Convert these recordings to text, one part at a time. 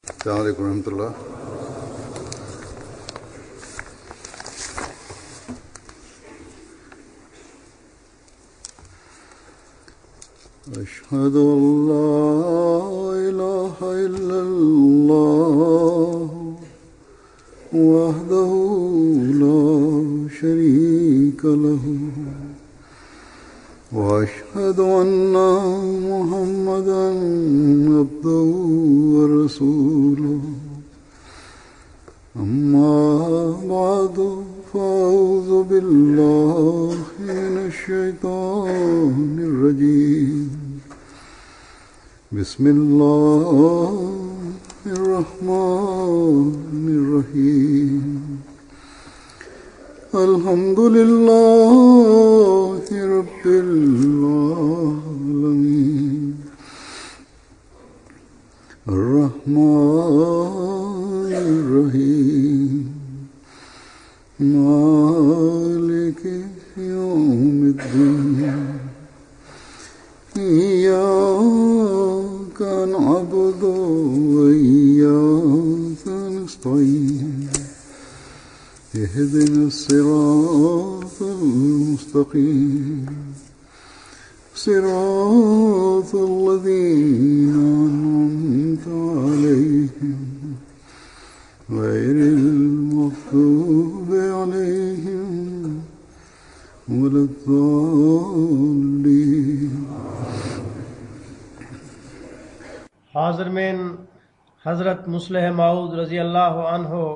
अस्सलाम वालेकुम रहमतुल्लाह। अशहदु अल्ला इलाहा इल्लल्लाह वहदहु ला शरीका लहु व अशहदु अन्ना मुहम्मदन अब्दुहु व रसूलुहु। अम्मा बअदु फ़अऊज़ु बिल्लाहि मिनश शैतानिर रजीम। बिस्मिल्लाहिर रहमानिर रहीम। अल्हम्दुलिल्लाहि रब्बिल आलमीन अर्रहमानिर रहीम मालिकि यौमिद्दीन। इय्याका नअबुदु व इय्याका नस्तईन। इहदिनस सिरातल मुस्तक़ीम सिरातल लज़ीना अनअमता अलैहिम गैरिल मग़ज़ूबि अलैहिम वलद्दाल्लीन। हाज़िर में हज़रत मुस्लिह माऊद रज़ी अल्लाह अन्हो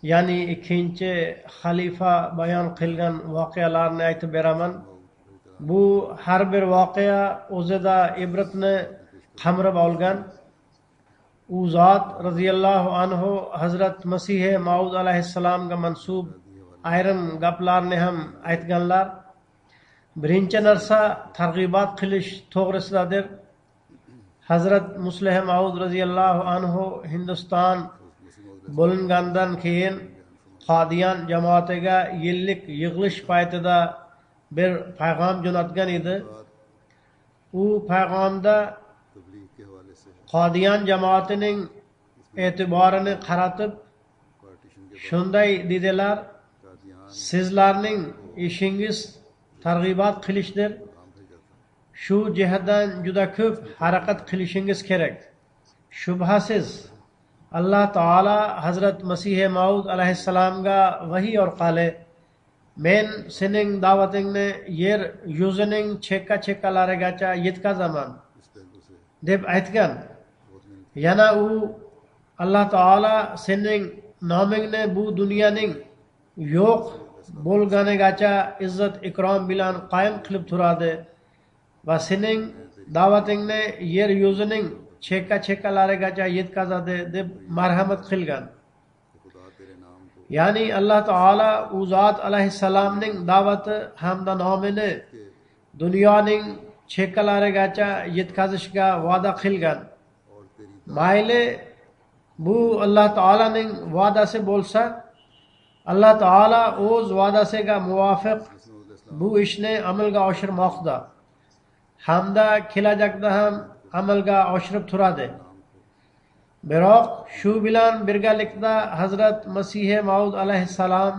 यानी ikinci xalifa bayon qilgan voqealarni aytib beraman. Bu har bir voqea o'zida ibratni qamrab olgan. U zot raziyallohu anhu Hazrat Masih Maud alayhissalomga mansub ayrim gaplarni ham aytganlar. Birinchi narsa targ'ibot qilish to'g'risidadir. Hazrat Muslih Maud raziyallohu anhu Hindiston bo'lingandan keyin Qodiyan jamoatiga yillik yig'ilish paytida bir payg'am jo'natgan edi. U payg'amda Qodiyan jamoatining e'tiborini qaratib shunday dedilar: sizlarning ishingiz targ'ibot qilishdir. Shu jihatdan juda ko'p harakat qilishingiz kerak. Shubhasiz Allah Taala Hazrat Masih Maud alayhissalomga vahiy orqali men sening da'vatingni yer yuzining chekka-chekkalarigacha yetkazaman deb aytgan. Yana u Allah Taala sening nomingni bu dunyoning yo'q bo'lganigacha izzat ikrom bilan qoyim qilib turadi va sening da'vatingni yer yuzining chekka-chekkalarigacha yetkazadi deb marhamat qilgan. Ya'ni Allah Taala u zot alayhissalomning da'vati hamda nomini dunyoning chekkalarigacha yetkazishga va'da qilgan. Mayli bu Allah Taolaning va'dasi bo'lsa, Allah Taala o'z va'dasiga muvofiq bu ishni amalga oshirmoqda hamda kelajakda ham amalga oshirib turadi. Biroq shu bilan birgalikda Hazrat Masih Maud alayhissalom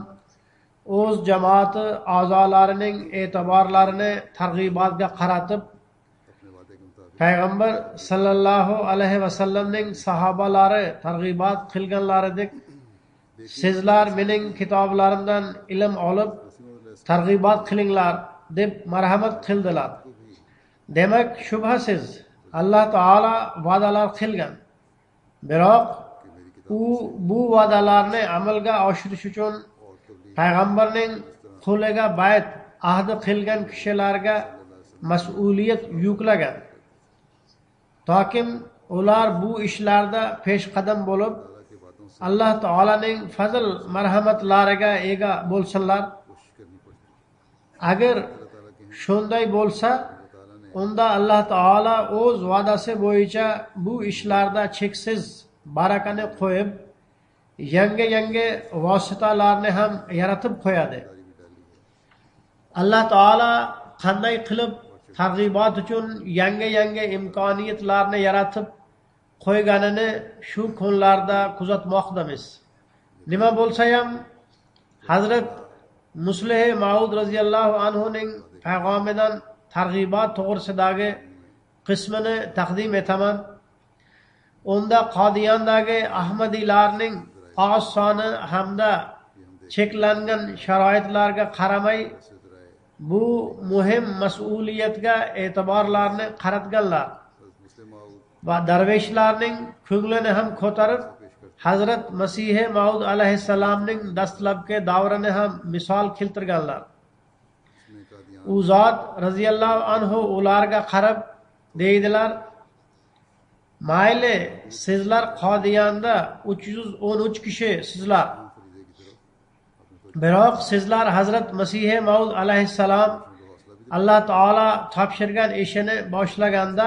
o'z jamoati a'zolarining e'tiborlarini targ'ibotga qaratib, payg'ambar sallallohu alayhi vasallamning sahobalari targ'ibot qilganlaridek sizlar mening kitoblarimdan ilm olib targ'ibot qilinglar deb marhamat qildilar. Demak, shubhasiz Allah Taala va'dalar qilgan. Biroq u bu va'dalarni amalga oshirish uchun payg'ambarning qo'liga bayt ahdi qilgan kishilarga mas'uliyat yuklagan. Tokim ular bu ishlarda peshqadam bo'lib, Allah Taolaning fazl marhamatlariga ega bo'lsinlar. Agar shunday bo'lsa, unda Allah Taala o'z va'dasi bo'yicha bu ishlarda cheksiz barakani qo'yib, yangi vositalarni ham yaratib qo'yadi. Allah Taala qanday qilib targ'ibot uchun yangi imkoniyatlarni yaratib qo'yganini shu kunlarda kuzatmoqdamiz. Nima bo'lsa ham Hazrat Muslih Maud roziyallohu anhuning payg'amidan targ'ibot to'g'risidagi qismini taqdim etaman. Unda Qodiyondagi Ahmadiylarning oz soni hamda cheklangan sharoitlarga qaramay bu muhim mas'uliyatga e'tiborlarni qaratganlar va darveshlarning ko'nglini ham ko'tarib Hazrat Masihi Maud alayhissalomning dastlabki davrini ham misol keltirganlar. U zot raziyallohu anhu ularga qarab deydilar: mayli sizlar Qodiyonda 313 kishi sizlar, biroq sizlar Hazrat Masihi Maud alayhissalom Alloh taolo topshirgan ishini boshlaganda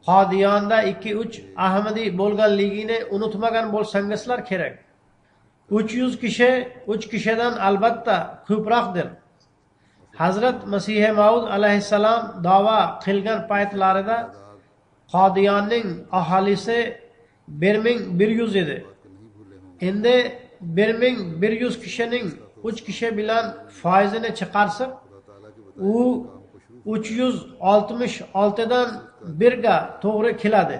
Qodiyonda 2-3 Ahmadiy bo'lganligini unutmagan bo'lsangizlar kerak. 300 kishi 3 kishidan albatta ko'proqdir. Hazrat Masihi Maud alayhissalom da'vo qilgan paytlarida Qodiyonning aholisi 1100 edi. Endi 1100 kishining 3 kishi bilan foizini chiqarsak, u 366 dan birga to'g'ri keladi.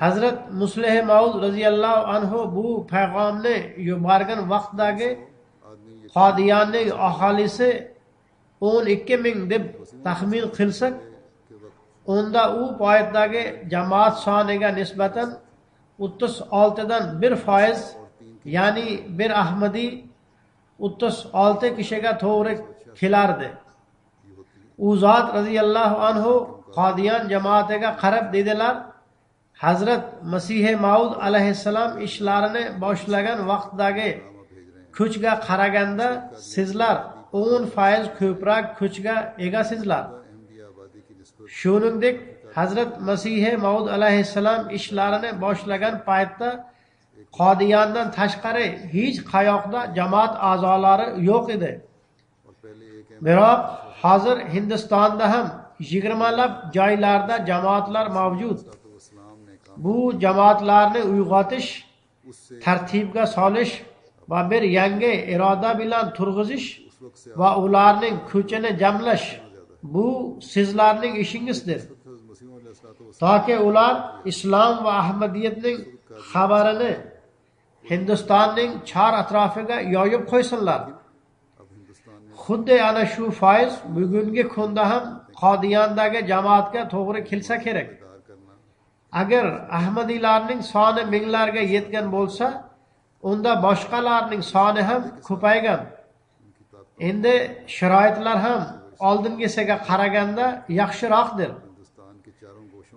Hazrat Muslih Maud roziyallohu anhu bu payg'amni yuborgan vaqtdagi Qodiyonning aholisi 12,000 deb taxmin qilsak, unda u paytdagi jamoat soniga nisbatan 36 dan 1%, ya'ni bir Ahmadiy 36 kishiga to'g'ri kelardi. U zot raziyallohu anhu Qodiyon jamoatiga qarab dedilar: Hazrat Masihi Maud alayhissalom ishlarini boshlagan vaqtdagi kuchga qaraganda sizlar 10% ko'proq kuchga egasizlar. Shuningdek, Hazrat Masihi Maud alayhissalom ishlarini boshlagan paytda Qodiyondan tashqari hech qayoqda jamoat a'zolari yo'q edi. Biroq hozir Hindistonda ham 20 lab joylarda jamoatlar mavjud. Bu jamoatlarni uyg'otish, tartibga solish va bir yangi iroda bilan turg'izish va ularning kuchini jamlash bu sizlarning ishingizdir. Toki ular islom va ahmadiyatning xabarini Hindistonning chor atrofiga yoyib qo'ysinlar. Xuddi ana shu foiz bugungi kunda ham Qodiyondagi jamoatga to'g'ri kelsa kerak. Agar Ahmadiylarning soni minglarga yetgan bo'lsa, unda boshqalarning soni ham ko'paygan. Endi sharoitlar ham oldingisiga qaraganda yaxshiroqdir.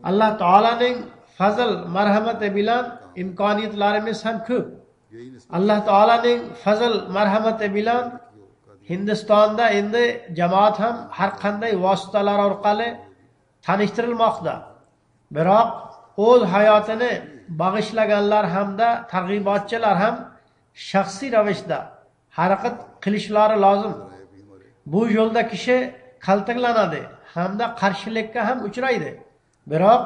Alloh taolaning fazl marhamati bilan imkoniyatlarimiz ham ko'p. Alloh taolaning fazl marhamati bilan Hindistonda endi jamoat ham har qanday vositalar orqali tanishtirilmoqda. Biroq o'z hayotini bag'ishlaganlar hamda targ'ibotchilar ham shaxsiy ravishda harakat qilishlari lozim. Bu yo'lda kishi qaltiqlanadi hamda qarshilikka ham uchraydi. Biroq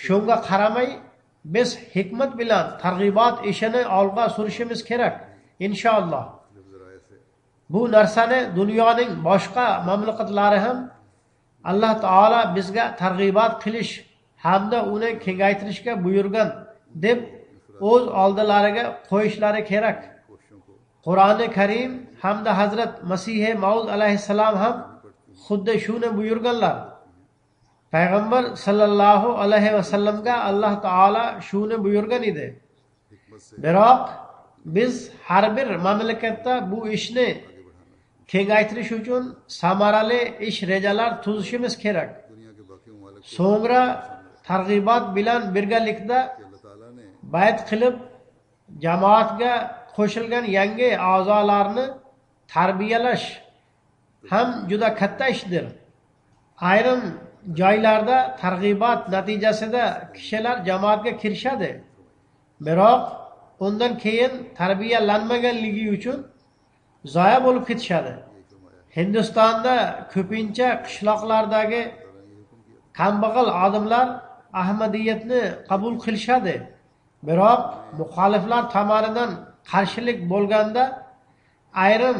shunga qaramay biz hikmat bilan targ'ibot ishini olg'a surishimiz kerak inshaalloh. Bu narsani dunyoning boshqa mamlakatlari ham Alloh taolo bizga targ'ibot qilish hamda uni kengaytirishga buyurgan deb o'z oldilariga qo'yishlari kerak. Qur'oni Karim hamda Hazrat Masihi Maud alayhissalom ham xuddi shuni buyurganlar. Payg'ambar sallallohu alayhi va sallamga Alloh taolo shuni buyurgan edi. Biroq biz har bir mamlakatda bu ishni kengaytirish uchun samarali ish rejalar tuzishimiz kerak. So'ngra targ'ibot bilan birgalikda bayt qilib jamoatga qo'shilgan yangi a'zolarni tarbiyalash ham juda katta ishdir. Ayrim joylarda targ'ibot natijasida kishilar jamoatga kirishadi. Biroq undan keyin tarbiyalanmaganligi uchun zoya bo'lib ketishadi. Hindistonda ko'pincha qishloqlardagi kambag'al odamlar ahmadiyatni qabul qilishadi, biroq muxoliflar tomonidan qarshilik bo'lganda ayrim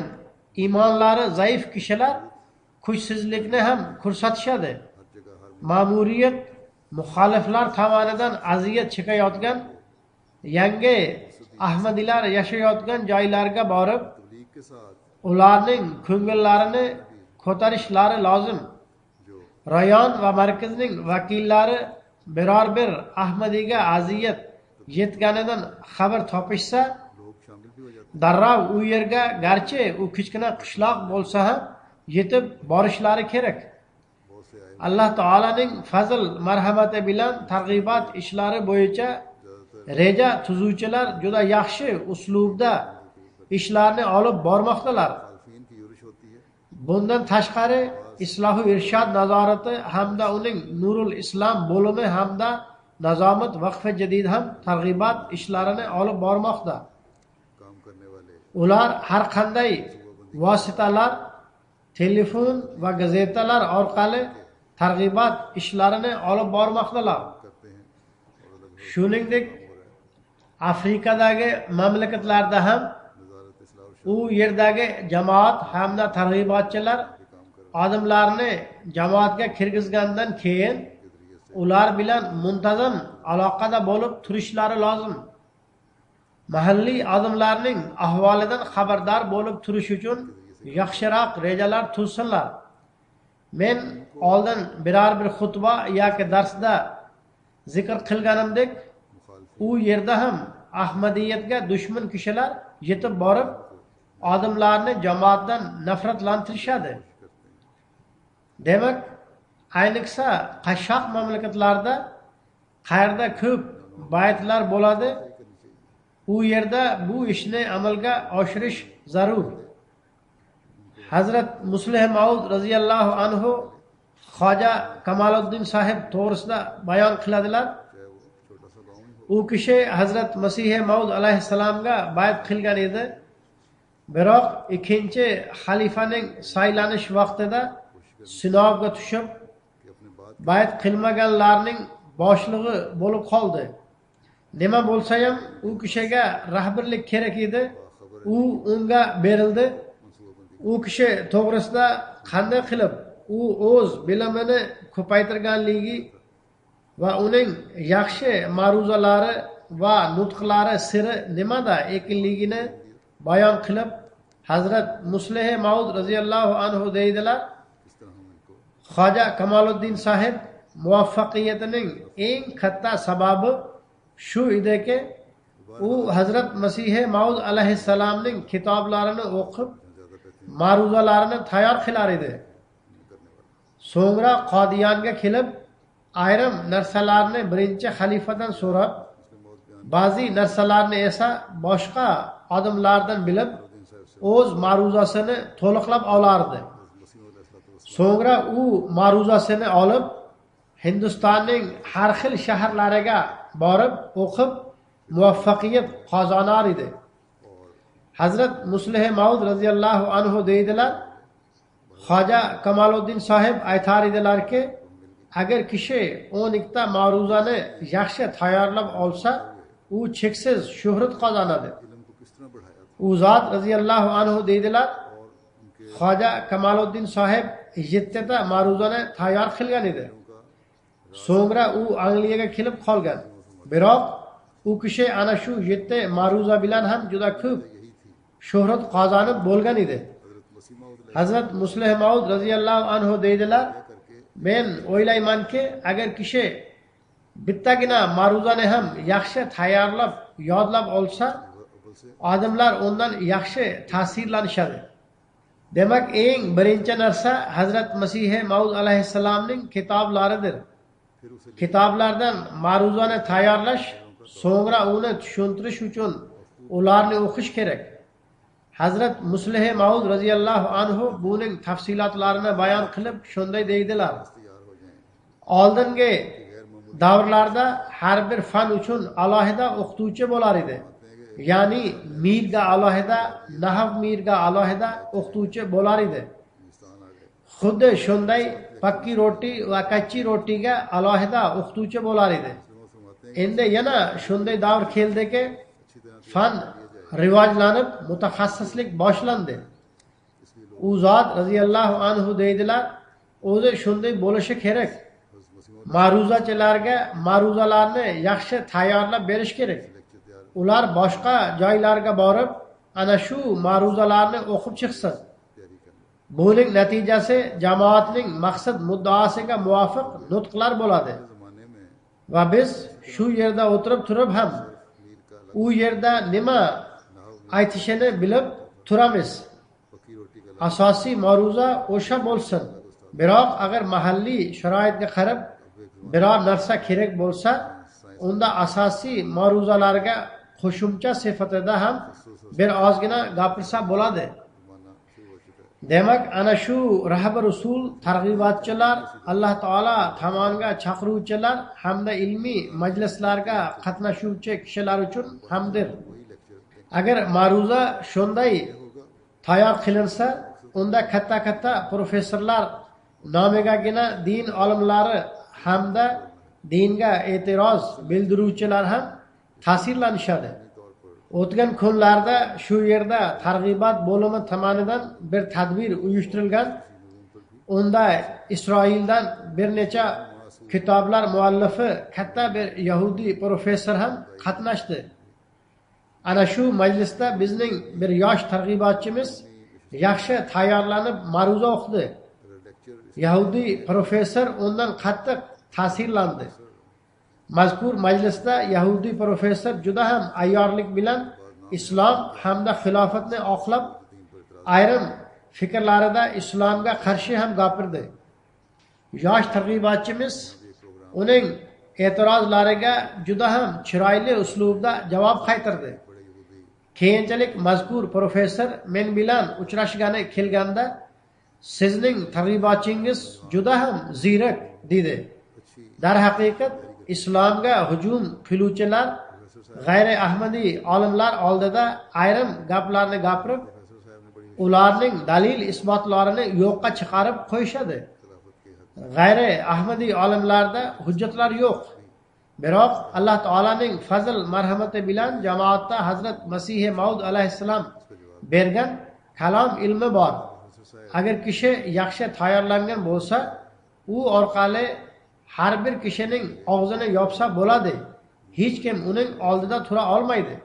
iymonlari zaif kishilar kuchsizlikni ham ko'rsatishadi. Ma'muriyat muxoliflar tomonidan aziyat chekayotgan yangi ahmadiylar yashayotgan joylarga borib, ularning ko'ngillarini ko'tarishlari lozim. Rayon va markazning vakillari biror bir ahmadiyga aziyat yetganidan xabar topishsa, darrov u yerga, garchi u kichkina qishloq bo'lsa ham, yetib borishlari kerak. Alloh taolaning fazl marhamati bilan targ'ibot ishlari bo'yicha reja tuzuvchilar juda yaxshi uslubda ishlarni olib bormoqdalar. Bundan tashqari Islohu irshod nazorati hamda uning Nurul Islom bo'limi hamda Nazomat vaqfi jadid ham targ'ibot ishlarini olib bormoqda. Ular har qanday vositalar, telefon va gazetalar orqali targ'ibot ishlarini olib bormoqdalar. Shuningdek, Afrikadagi mamlakatlarda ham u yerdagi jamoat hamda targ'ibotchilar odamlarni jamoatga kirgizgandan keyin ular bilan muntazam aloqada bo'lib turishlari lozim. Mahalliy odamlarning ahvolidan xabardor bo'lib turish uchun yaxshiroq rejalar tuzsinlar. Men oldin biror bir xutba yoki darsda zikr qilganimdek, u yerda ham ahmadiyatga dushman kishilar yetib borib, odamlarni jamoatdan nafratlantirishadi. Demak, ayniqsa qashshoq mamlakatlarda qayerda ko'p baytlar bo'ladi, u yerda bu ishni amalga oshirish zarur. Hazrat Muslih Maud radhiyallohu anhu Xoja Kamoliddin sahib to'g'risida bayon qiladilar. U kishi Hazrat Masih Maud alayhissalomga bayt qilgan edi. Biroq ikkinchi xalifaning saylanish vaqtida sinovga tushib, bayt qilmaganlarning boshlig'i bo'lib qoldi. Nima bo'lsa ham u kishiga rahbarlik kerak edi. U unga berildi. U kishi to'g'risida qanday qilib u o'z bilimini ko'paytirganligi va uning yaxshi ma'ruzalari va nutqlari siri nimada ekanligini bayon qilib, Hazrat Muslih Maud radhiyallohu anhu deydilar: Xoja Kamoliddin sahib muvaffaqiyatining eng katta sababi shu ediki, u Hazrat Masih Maud alayhissalomning kitoblarini o'qib, ma'ruzalarini tayyor qilar edi. So'ngra Qodiyonga kelib, ayrim narsalarni birinchi xalifadan so'rab, ba'zi narsalarni esa boshqa odamlardan bilib, o'z ma'ruzasini to'liqlab olardi. So'ngra u ma'ruzasini olib, Hindistonning har xil shaharlariga borib o'qib, muvaffaqiyat qozonar edi. Hazrat Muslih Maud radhiyallohu anhu deydilar: Xoja Kamoliddin sahib aytar edilarki, agar kishi 12 ta ma'ruzani yaxshi tayyorlab olsa, u cheksiz shuhrat qozonadi. U zot radhiyallohu anhu deydilar: Xoja Kamoliddin sahib 7 ta ma'ruzani tayyor qilgan edi. So'ngra u Angliyaga kelib qolgan. Biroq u kishi ana shu 7 ma'ruza bilan ham juda ko'p shuhrat qozonib bo'lgan edi. Hazrat Muslih Maud radhiyallohu anhu deydilar: Men o'ylaymanki, agar kishi bittagina ma'ruzani ham yaxshi tayyorlab, yodlab olsa, odamlar undan yaxshi ta'sirlanishadi. Demak, eng birinchi narsa Hazrat Masih Maud alayhissalomning kitoblaridir. Kitoblardan ma'ruzani tayyorlash, so'ngra uni tushuntirish uchun ularni o'qish kerak. Hazrat Muslih Maud radhiyallohu anhu buning tafsilotlarini bayon qilib shunday deydilar: Oldingi davrlarda har bir fan uchun alohida o'qituvchi bo'lar edi. Ya'ni mirga alohida, nahv mirga alohida o'qituvchi bo'lar edi. Xuddi shunday pakki roti va kachchi rotiga alohida o'qituvchi bo'lar edi. Endi yana shunday davr keldiki, fan rivojlanib, mutaxassislik boshlandi. U zot radhiyallohu anhu deydilar, o'zi shunday bo'lishi kerak. Ma'ruzachilarga ma'ruzalarni yaxshi tayyorlab berish kerak. Ular boshqa joylarga borib, ana shu ma'ruzalarni o'qib chiqsin. Buning natijasi jamoatning maqsad muddaosiga muvofiq nutqlar bo'ladi. Va biz shu yerda o'tirib turib ham u yerda nima aytishini bilib turamiz. Asosiy ma'ruza o'sha bo'lsin. Biroq agar mahalliy sharoitga qarab biror narsa kerak bo'lsa, unda asosiy ma'ruzalarga qo'shimcha sifatida ham bir ozgina gapirsa bo'ladi. Demak, ana shu rahbar usul targ'ibotchilar, Alloh taolo tomoniga chaqiruvchilar hamda ilmiy majlislarga qatnashuvchi kishilar uchun hamdir. Agar ma'ruza shunday tayyor qilinsa, unda katta professorlar nomigagina din olimlari hamda dinga e'tiroz bildiruvchilar ham ta'sirlanishadi. O'tgan kunlarda shu yerda targ'ibot bo'limi tomonidan bir tadbir uyushtirilgan. Unda Isroildan bir necha kitoblar muallifi katta bir yahudiy professor ham qatnashdi. Ana shu majlisda bizning bir yosh targ'ibotchimiz yaxshi tayyorlanib ma'ruza o'qidi. Yahudiy professor undan qattiq ta'sirlandi. Mazkur majlisda yahudiy professor juda ham ayyorlik bilan islom hamda xilofatni oqlab, ayrim fikrlarida islomga qarshi ham gapirdi. Yosh targ'ibotchimiz uning e'tirozlariga juda ham chiroyli uslubda javob qaytardi. Keyinchalik mazkur professor men bilan uchrashgani kelganda sizning targ'ibotchingiz juda ham ziyrak dedi. Darhaqiqat islomga hujum qiluvchilar g'ayri ahmadiy olimlar oldida ayrim gaplarni gapirib, ularning dalil isbotlarini yo'qqa chiqarib qo'yishadi. G'ayri ahmadiy olimlarda hujjatlar yo'q. Biroq Alloh taolaning fazl marhamati bilan jamoatda Hazrat Masih Maud alayhissalom bergan kalom ilmi bor. Agar kishi yaxshi tayyorlangan bo'lsa, u orqali har bir kishining og'zini yopsa bo'ladi. Hech kim uning oldida tura olmaydi.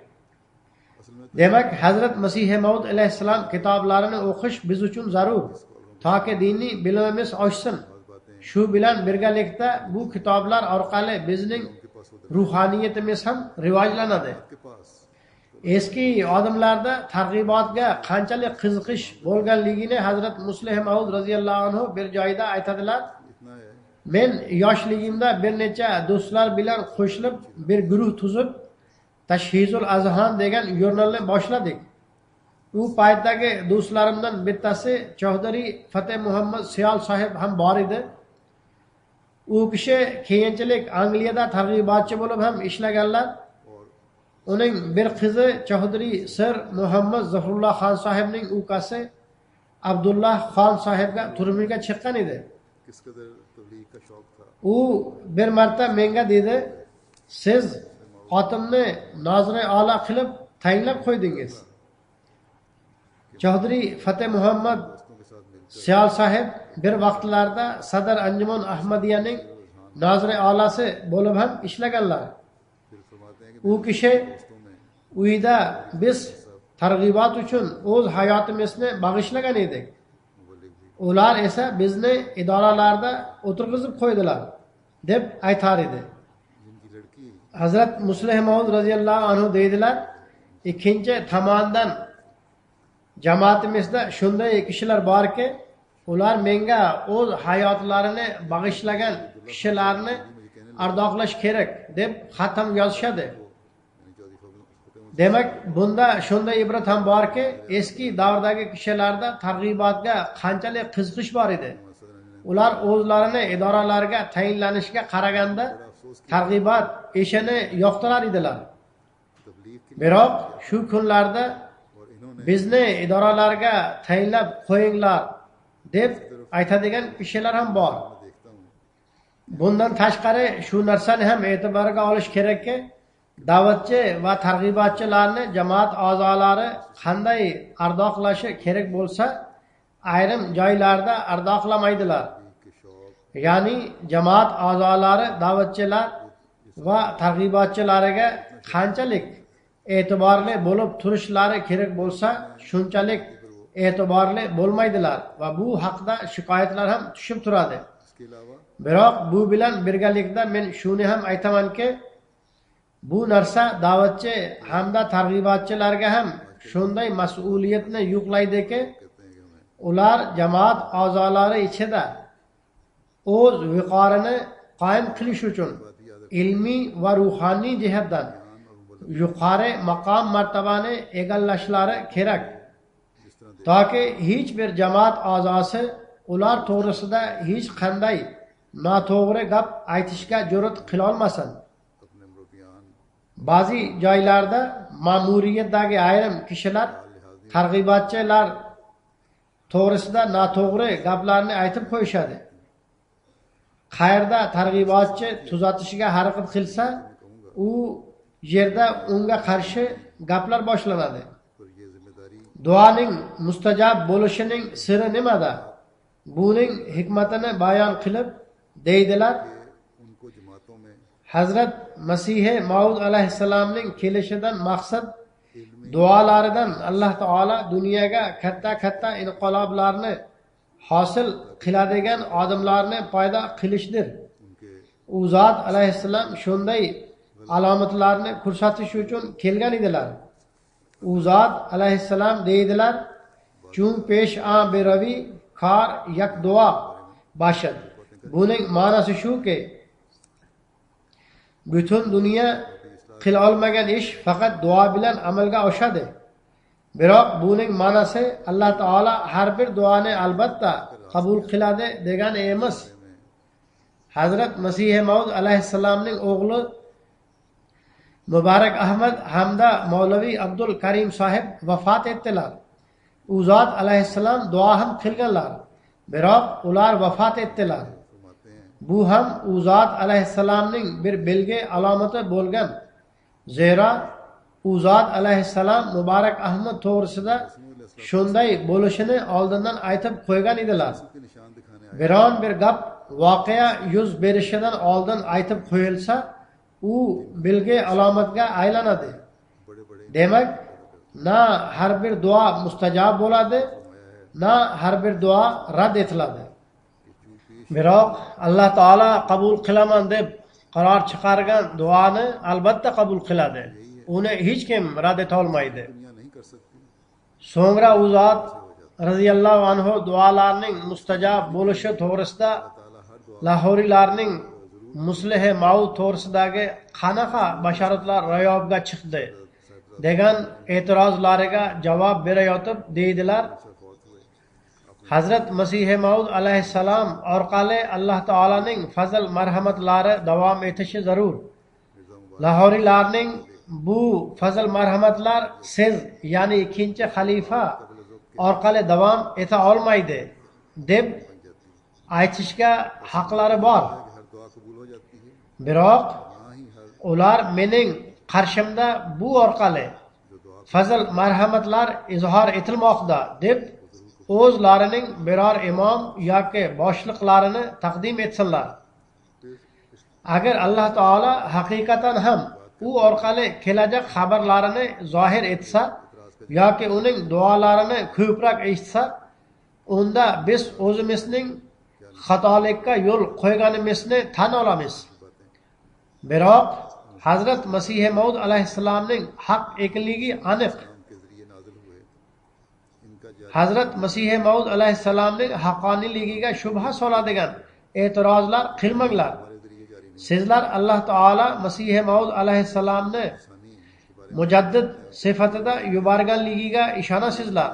Demak, Hazrat Masih Maud alayhissalom kitoblarini o'qish biz uchun zarur, toki diniy bilimimiz oshsin. Shu bilan birgalikda bu kitoblar orqali bizning ruhaniyatimiz ham rivojlanadi. Eski odamlarda targ'ibotga qanchalik qiziqish bo'lganligini Hazrat Muslih Maud radhiyallohu anhu bir joyda aytadilar. Men yoshligimda bir necha do'stlar bilan qo'shilib bir guruh tuzib Tashhizul Azhan degan jurnalni boshladik. U paytdagi do'stlarimdan bittasi Chaudhary Fateh Muhammad Siyal sahib ham bor edi. U kishi keyinchalik Angliyada targ'ibotchi bo'lib ham ishlaganlar. Uning bir qizi Chaudhary Sir Muhammad Zafrullah Xon sahibning ukasi Abdullah Xon sahibga turmushga chiqqan edi. U bir marta menga dedi, siz otimni nozira ola qilib tayinlab qo'ydingiz. Chaudhary Fateh Muhammad Siyal sahib bir vaqtlarda Sadar Anjuman Ahmadiyaning nozira olasi bo'lib ham ishlaganlar. U kishi uyda biz targ'ibot uchun o'z hayotimizni bag'ishlagan edik. Ular esa bizni idoralarda o'tirg'izib qo'ydilar deb aytar edi. Hazrat Muslih Maud radhiyallohu anhu deydilar, ikkinchi tomondan jamoatimizda shunday kishilar borki, ular menga o'z hayotlarini bag'ishlagan kishilarni ardoqlash kerak deb xat ham yozishadi. Demak, bunda shunday ibrat ham borki, eski davrdagi kishilarda targ'ibotga qanchalik qiziqish bor edi. Ular o'zlarini idoralarga tayinlanishga qaraganda targ'ibot ishini yoqtirar edilar. Biroq shu kunlarda bizni idoralarga tayinlab qo'yinglar deb aytadigan kishilar ham bor. Bundan tashqari shu narsani ham e'tiborga olish kerakki, da'vatchi va targ'ibotchilarni jamoat a'zolari qanday ardoqlashi kerak bo'lsa, ayrim joylarda ardoqlamaydilar. Ya'ni jamoat a'zolari da'vatchilar va targ'ibotchilariga qanchalik e'tiborli bo'lib turishlari kerak bo'lsa, shunchalik e'tiborli bo'lmaydilar va bu haqda shikoyatlar ham tushib turadi. Biroq bu bilan birgalikda men shuni ham aytamanki, bu narsa da'vatchi hamda targ'ibotchilarga ham shunday mas'uliyatni yuklaydiki, ular jamoat a'zolari ichida o'z viqorini qoyim qilish uchun ilmiy va ruhoniy jihatdan yuqori maqom martabani egallashlari kerak, toki hech bir jamoat a'zosi ular to'g'risida hech qanday noto'g'ri gap aytishga jur'at qila olmasin. Ba'zi joylarda ma'muriyatdagi ayrim kishilar targ'ibotchilar to'g'risida noto'g'ri gaplarni aytib qo'yishadi. Qayerda targ'ibotchi tuzatishga harakat qilsa, u yerda unga qarshi gaplar boshlanadi. Duoning mustajob bo'lishining siri nimada? Buning hikmatini bayon qilib deydilar. Hazrat Masih Maud alayhissalomning kelishidan maqsad duolaridan Alloh taolo dunyoga katta inqiloblarni hosil qiladigan odamlarni paydo qilishdir. U zot alayhissalom shunday alomatlarni ko'rsatish uchun kelgan edilar. U zot alayhissalom deydilar, "Chung pesh a beravi kar yak duo bashad." Buning ma'nosi shuki, butun dunyo qila olmagan ish faqat duo bilan amalga oshadi. Biroq buning ma'nosi Alloh taolo har bir duoni albatta qabul qiladi degani emas. Hazrat Masih Maud alayhissalomning o'g'li Muborak Ahmad hamda Mavlavi Abdul Karim sohib vafot etdilar. U zot alayhissalom duo ham qilganlar, biroq ular vafot etdilar. Bu ham u zot alayhissalomning bir belgi alomati bo'lgan. Zero u zot alayhissalom Muborak Ahmad to'g'risida shunday bo'lishini oldindan aytib qo'ygan edilar. Biron bir gap voqea yuz berishidan oldin aytib qo'yilsa, u belgi alomatga aylanadi. Demak, na har bir duo mustajob bo'ladi, na har bir duo rad etiladi. Biroq Alloh taolo qabul qilaman deb qaror chiqargan duoni albatta qabul qiladi. Uni hech kim rad eta olmaydi. So'ngra u zot radhiyallohu anhu duolarning mustajob bo'lishi to'g'risida Lahoriylarning Muslih Maud to'g'risidagi qanaqa bashoratlar ro'yobga chiqdi degan e'tirozlariga javob berayotib deydilar, Hazrat Masih Maud alayhissalom orqali Alloh taolaning fazl marhamatlari davom etishi zarur. Lahoriylarning bu fazl marhamatlar siz, ya'ni ikkinchi xalifa orqali davom eta olmaydi deb aytishga haqlari bor. Biroq ular mening qarshimda bu orqali fazl marhamatlar izhor etilmoqda deb o'zlarining biror imom yoki boshliqlarini taqdim etsinlar. Agar Alloh taolo haqiqatan ham u orqali kelajak xabarlarini zohir etsa yoki uning duolarini ko'proq eshitsa, unda biz o'zimizning xatolikka yo'l qo'yganimizni tan olamiz. Biroq Hazrat Masih Maud alayhissalomning haq ekanligi aniq. Hazrat Masih Maud alayhissalomning haqqoniyligiga shubha soladigan e'tirozlar qilmanglar. Sizlar Alloh taolo Masih Maud alayhissalomni mujaddid sifatida yuborganligiga ishonasizlar.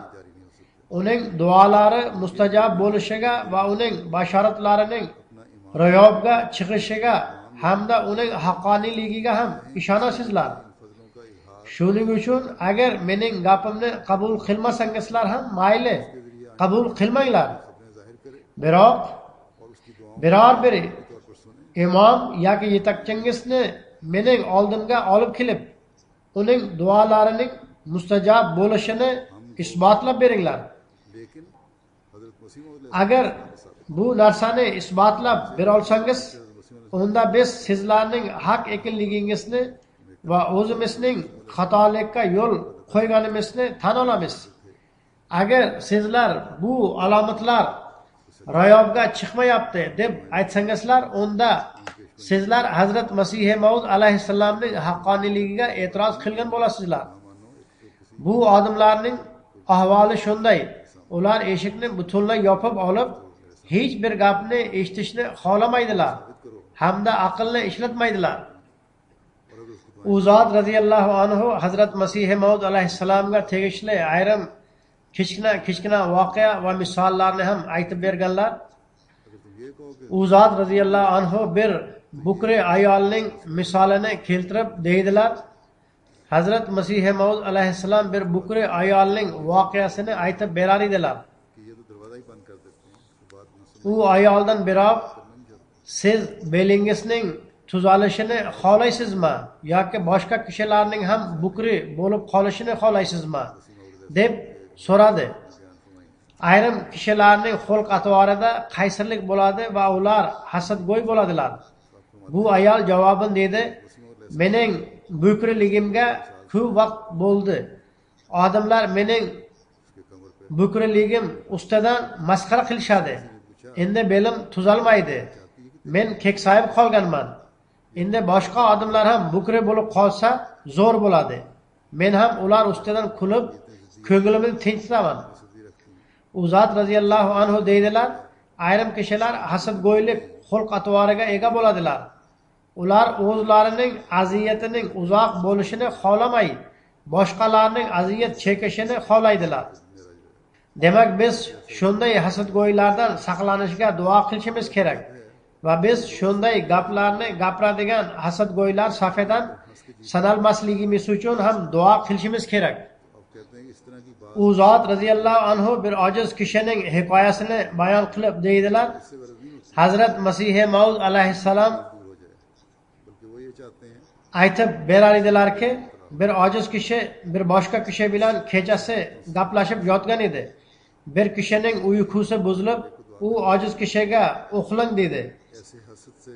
Uning duolari mustajob bo'lishiga va uning bashoratlarining ro'yobga chiqishiga hamda uning haqqoniyligiga ham ishonasizlar. Shuning uchun agar mening gapimni qabul qilmasangizlar ham mayli, qabul qilmanglar. biroq biror bir imom yoki yetakchingisni mening oldimga olib kelib uning duolarining mustajob bo'lishini isbotlab beringlar. लेकिन हजरत मसीह Agar bu narsani isbotlab bera olsangiz, unda biz sizlarning haq ekanligingizni va o'zimizning xatolikka yo'l qo'yganimizni tan olamiz. Agar sizlar bu alomatlar ro'yobga chiqmayapti deb aytsangizlar, unda sizlar Hazrat Masih Maud alayhissalomning haqqoniyligiga e'tiroz qilgan bo'lasizlar. Bu odamlarning ahvoli shunday. Ular eshikni butunlay yopib olib, hech bir gapni eshitishni xohlamaydilar hamda aqlni ishlatmaydilar. U zot radhiyallohu anhu Hazrat Masih Maud alayhissalomga tegishli ayrim kichkina voqea va misollarni ham aytib berganlar. U zot radhiyallohu anhu bir bukri ayolning misolini keltirib deydilar. Hazrat Masih Maud alayhissalom bir bukri ayolning voqeasini aytib berar edilar. U ayoldan birov, siz belingizning tuzalishini xohlaysizmi yoki boshqa kishilarning ham bukri bo'lib qolishini xohlaysizmi deb so'radi. Ayrim kishilarning xulq atvorida qaysirlik bo'ladi va ular hasadgo'y bo'ladilar. Bu ayol javoban dedi, mening bukriligimga ko'p vaqt bo'ldi. Odamlar mening bukriligim ustidan masxara qilishadi. Endi belim tuzalmaydi. Men keksayib qolganman. Endi boshqa odamlar ham bukri bo'lib qolsa zo'r bo'ladi. Men ham ular ustidan kulib, ko'nglimni tinchitaman. U zot radhiyallohu anhu deydilar, ayrim kishilar hasadgo'ylik xulq atvoriga ega bo'ladilar. Ular o'zlarining aziyatining uzoq bo'lishini xohlamay, boshqalarning aziyat chekishini xohlaydilar. Demak, biz shunday hasadgo'ylardan saqlanishga duo qilishimiz kerak va biz shunday gaplarni gapiradigan hasadgo'ylar safidan sanalmasligimiz uchun ham duo qilishimiz kerak. U zot radhiyallohu anhu bir ojiz kishining hikoyasini bayon qilib deydilar, Hazrat Masih Maud alayhissalom aytib berar edilarki, bir ojiz kishi bir boshqa kishi bilan kechasi gaplashib yotgan edi. Bir kishining uyqusi buzilib, u ojiz kishiga uxlang dedi.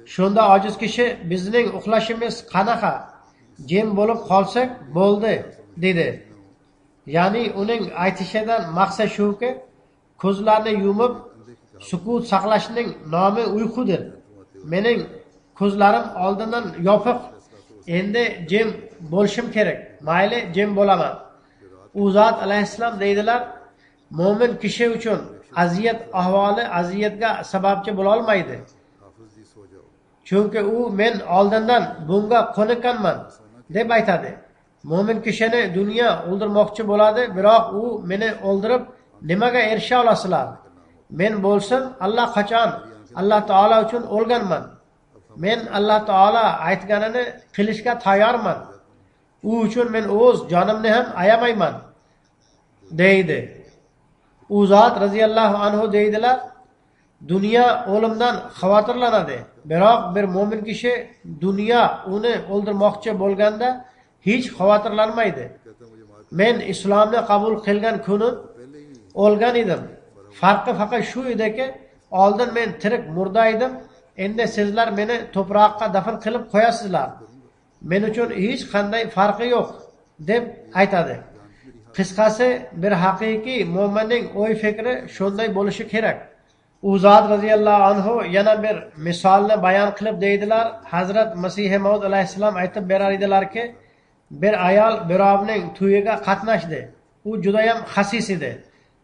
Shunda ojiz kishi, bizning uxlashimiz qanaqa? Jim bo'lib qolsak bo'ldi dedi. Ya'ni uning aytishidan maqsad shuki, ko'zlarni yumib sukut saqlashning nomi uyqudir. Mening ko'zlarim oldindan yopiq. Endi jim bo'lishim kerak. Mayli, jim bo'laman. U zot alayhissalom deydilar, mo'min kishi uchun aziyat ahvoli aziyatga sababchi bo'la olmaydi. Chunki u men oldindan bunga ko'nikkanman deb aytadi. Mo'min kishini dunyo o'ldirmoqchi bo'ladi, biroq u meni o'ldirib nimaga erisha olasizlar? Men bo'lsin Alloh qachon Alloh taolo uchun o'lganman. Men Alloh taolo aytganini qilishga tayyorman. U uchun men o'z jonimni ham ayamayman deydi. U zot radhiyallohu anhu deydilar, dunyo o'limdan xavotirlanadi, biroq bir mo'min kishi dunyo uni o'ldirmoqchi bo'lganda hech xavotirlanmaydi. Men islomni qabul qilgan kuni o'lgan edim. Farqi faqat shu ediki, oldin men tirik murda edim, endi sizlar meni to'proqqa dafn qilib qo'yasizlar. Men uchun hech qanday farqi yo'q deb aytadi. Qisqasi, bir haqiqiy mo'minning o'y fikri shunday bo'lishi kerak. U zot radhiyallohu anhu yana bir misolni bayon qilib deydilar, Hazrat Masih Maud alayhissalom aytib berar edilarki, bir ayol birovning to'yiga qatnashdi. U juda ham xasis edi.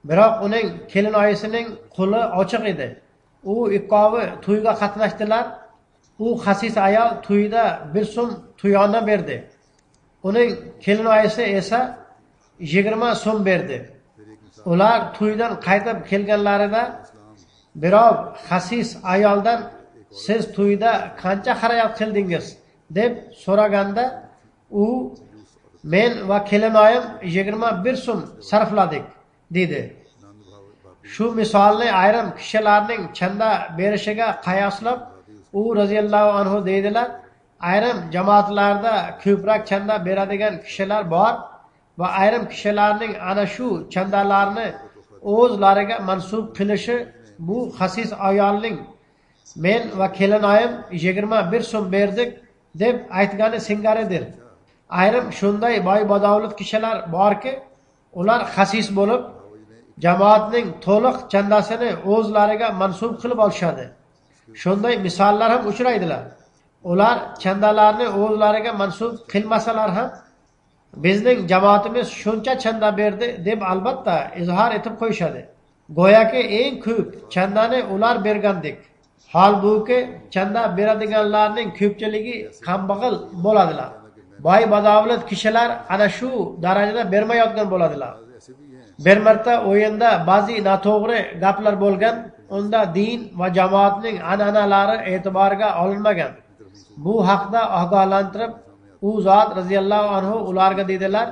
Biroq uning kelinoyisining qo'li ochiq edi. U ikkovi to'yga qatnashdilar. U xasis ayol to'yda bir so'm tuyonna berdi. Uning kelinoyisi esa 20 so'm berdi. Ular to'ydan qaytib kelganlarida birov xasis ayoldan, siz to'yda qancha xarajat qildingiz deb so'raganda, u men va kelinoyim 21 so'm sarfladik dedi. shu misolni ayrim kishilarning chanda berishiga qiyoslab u roziyallohu anhu deydilar, ayrim jamoatlarda ko'proq chanda beradigan kishilar bor va ayrim kishilarning ana shu chandalarni o'zlariga mansub qilishi bu xasis ayolning men va kelinoyim 21 so'm berdik deb aytgani singaridir. Ayrim shunday boy badavlat kishilar borki, ular xasis bo'lib, jamoatning to'liq chandasini o'zlariga mansub qilib olishadi. Shunday misollar ham uchraydilar. Ular chandalarni o'zlariga mansub qilmasalar ham bizning jamoatimiz shuncha chanda berdi deb albatta izhor etib qo'yishadi. Go'yoki eng ko'p chandani ular bergandek. Holbuki chanda beradiganlarning ko'pchiligi kambag'al bo'ladilar. Boy badavlat kishilar ana shu darajada bermayotgan bo'ladilar. Bir marta o'yinda ba'zi noto'g'ri gaplar bo'lgan, unda din va jamoatning an'analari e'tiborga olinmagan. Bu haqda ogohlantirib, u zot roziyallohu anhu ularga dedilar,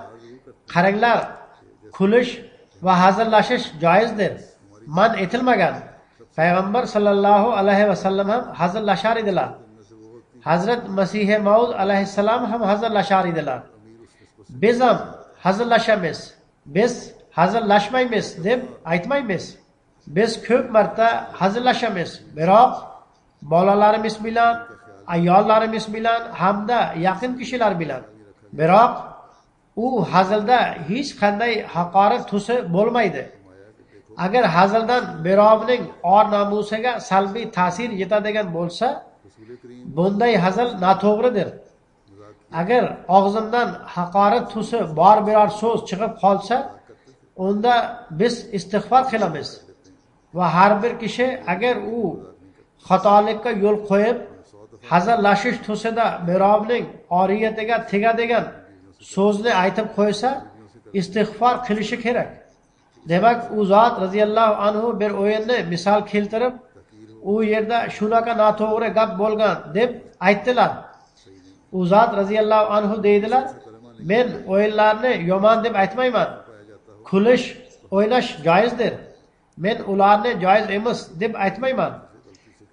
qaranglar, kulish va hazillashish joizdir, man etilmagan. Payg'ambar sallallohu alayhi vasallam ham hazillashar edilar. Hazrat Masih Maud alayhissalom ham hazillashar edilar. Biz ham hazillashamiz, biz hazillashmaymiz deb aytmaymiz. Biz ko'p marta hazillashamiz, biroq bolalarimiz bilan, ayollarimiz bilan hamda yaqin kishilar bilan. Biroq u hazilda hech qanday haqorat tusi bo'lmaydi. Agar hazildan birovning or nomusiga salbiy ta'sir yetadigan bo'lsa, bunday hazil noto'g'ridir. Agar og'zimdan haqorat tusi bor biror so'z chiqib qolsa, unda biz istig'for qilamiz. Va har bir kishi agar u xatolikka yo'l qo'yib, hazillashish tusida birovning oriyatiga tegadigan so'zni aytib qo'ysa, istig'for qilishi kerak. Demak, u zot roziyallohu anhu bir o'yinni misol keltirib, u yerda shunaqa noto'g'ri gap bo'lgan deb aytdilar. U zot roziyallohu anhu deydilar, men o'yinlarni yomon deb aytmayman. Kulish, o'ynash joizdir. Men ularni joiz emas deb aytmayman.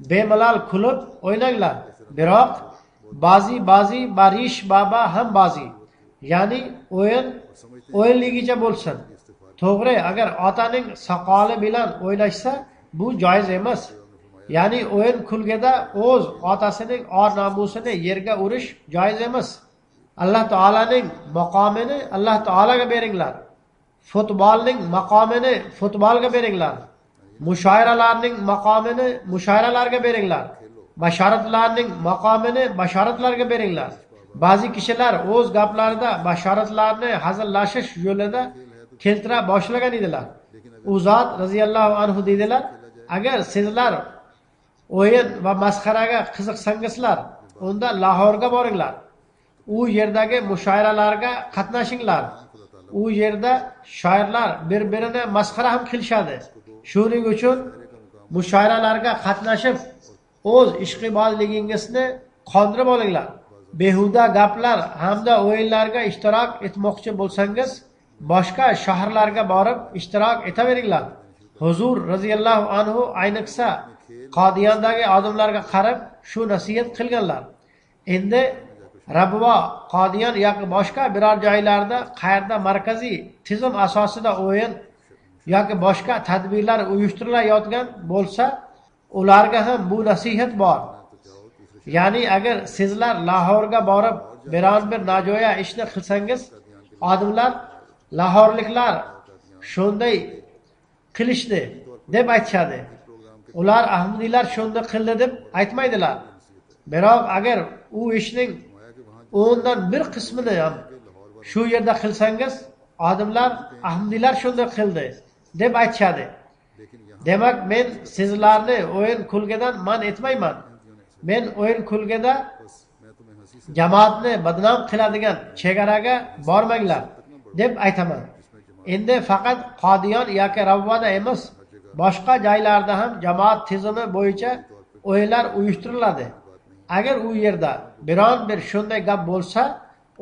Bemalol kulib o'ynanglar. Biroq ba'zi barish baba ham ba'zi. Ya'ni o'yinligicha bo'lsin. To'g'ri, agar otaning soqoli bilan o'ynashsa, bu joiz emas. Ya'ni o'yin kulgida o'z otasining or nomusini yerga urish joiz emas. Alloh taolaning maqomini Alloh taolaga beringlar. Futbolning maqomini futbolga beringlar. Mushoiralarning maqomini mushoiralarga beringlar. Bashoratlarning maqomini bashoratlarga beringlar. Ba'zi kishilar o'z gaplarida bashoratlarni hazillashish yo'lida keltira boshlagan edilar. U zot roziyallohu anhu dedilar, agar sizlar o'yin va masxaraga qiziqsangizlar, unda Lahorga boringlar. U yerdagi mushoiralarga qatnashinglar. U yerda shoirlar bir-birini masxara ham qilishadi. Shuning uchun mushoiralarga qatnashib, o'z ishqibozligingizni qondirib olinglar. Behuda gaplar hamda o'yinlarga ishtirok etmoqchi bo'lsangiz, boshqa shaharlarga borib ishtirok etaveringlar. Huzur roziyallohu anhu ayniqsa Qodiyondagi odamlarga qarab shu nasihat qilganlar. Endi Rabvo, Qodiyon yoki boshqa biror joylarda qayerda markaziy tizim asosida o'yin yoki boshqa tadbirlar uyushtirilayotgan bo'lsa, ularga ham bu nasihat bor. Ya'ni agar sizlar Lahorga borib biron bir nojo'ya ishni qilsangiz, odamlar lahorliklar shunday qilishdi deb aytishadi. Ular ahmadiylar shunday qildi deb aytmaydilar. Biroq agar u ishning 10dan 1 qismini ham shu yerda qilsangiz, odamlar ahmadiylar shunday qildi deb aytishadi. Demak, men sizlarni o'yin kulgidan man etmayman. Men o'yin kulgida jamoatni badnom qiladigan chegaraga bormanglar deb aytaman. Endi faqat Qodiyon yoki Ravvoda emas, boshqa joylarda ham jamoat tizimi bo'yicha o'yinlar uyushtiriladi. Agar u yerda biron bir shunday gap bo'lsa,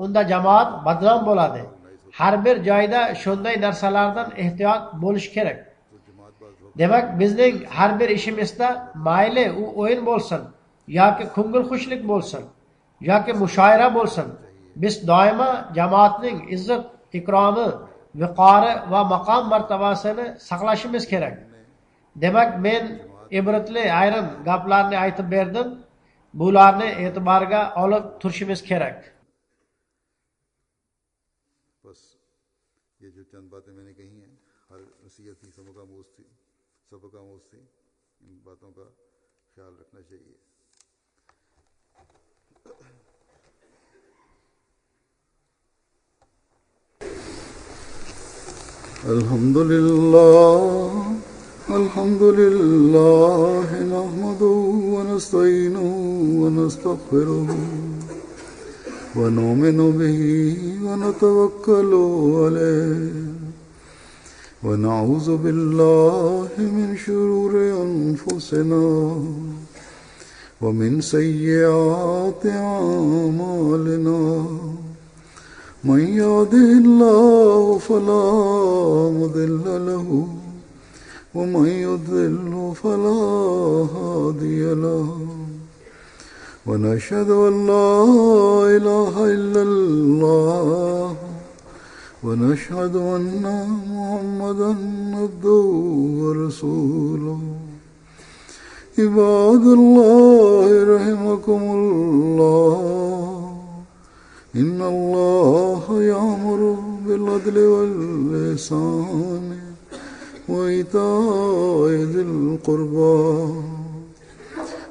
unda jamoat badnom bo'ladi. Har bir joyda shunday narsalardan ehtiyot bo'lish kerak. Demek bizning har bir ishimizda mayli u o'yin bo'lsin yoki ko'ngilxushlik bo'lsin yoki mushoira bo'lsin, biz doimo jamoatning izzat ikromi, viqori va maqom martabasini saqlashimiz kerak. Demak, men ibratli ayrim gaplarni aytib berdim. Bularni e'tiborga olib turishimiz kerak. बस ये जो चंद बातें मैंने कही हैं, हर नसीहत थी, सबका आमोज थी, इन बातों का ख्याल रखना चाहिए। अल्हम्दुलिल्लाह नहमदुहु व नस्तईनुहु व नस्तगफिरुहु व नुमिनु बिही व नतवक्कलु अलैहि व नऊज़ु बिल्लाहि मिन शुरूरि अनफुसिना व मिन सय्यिआति अमालिना मन यहदिहिल्लाहु फला मुदिल्ल लहु व मन युद्लिल्हु फला हादिय लहु व नशहदु अन ला इलाहा इल्लल्लाह व नशहदु अन्ना मुहम्मदन अब्दुहु व रसूलुहु इबादल्लाह रहमकुमुल्लाह इन्नल्लाह यामुरु बिल अदलि वल इहसान व इताइ ज़िल क़ुर्बा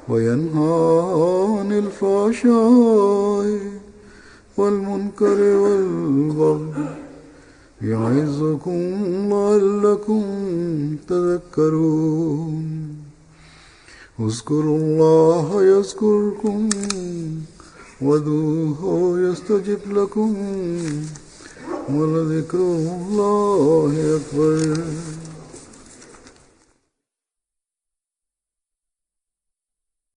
व यन्हा अनिल फ़हशाइ वल मुनकरि वल बग़य यइज़ुकुम लअल्लकुम तज़क्करून उज़्कुरुल्लाह यज़्कुरकुम वदूहु यस्तजिब लकुम वलज़िक्रुल्लाहि अकबर।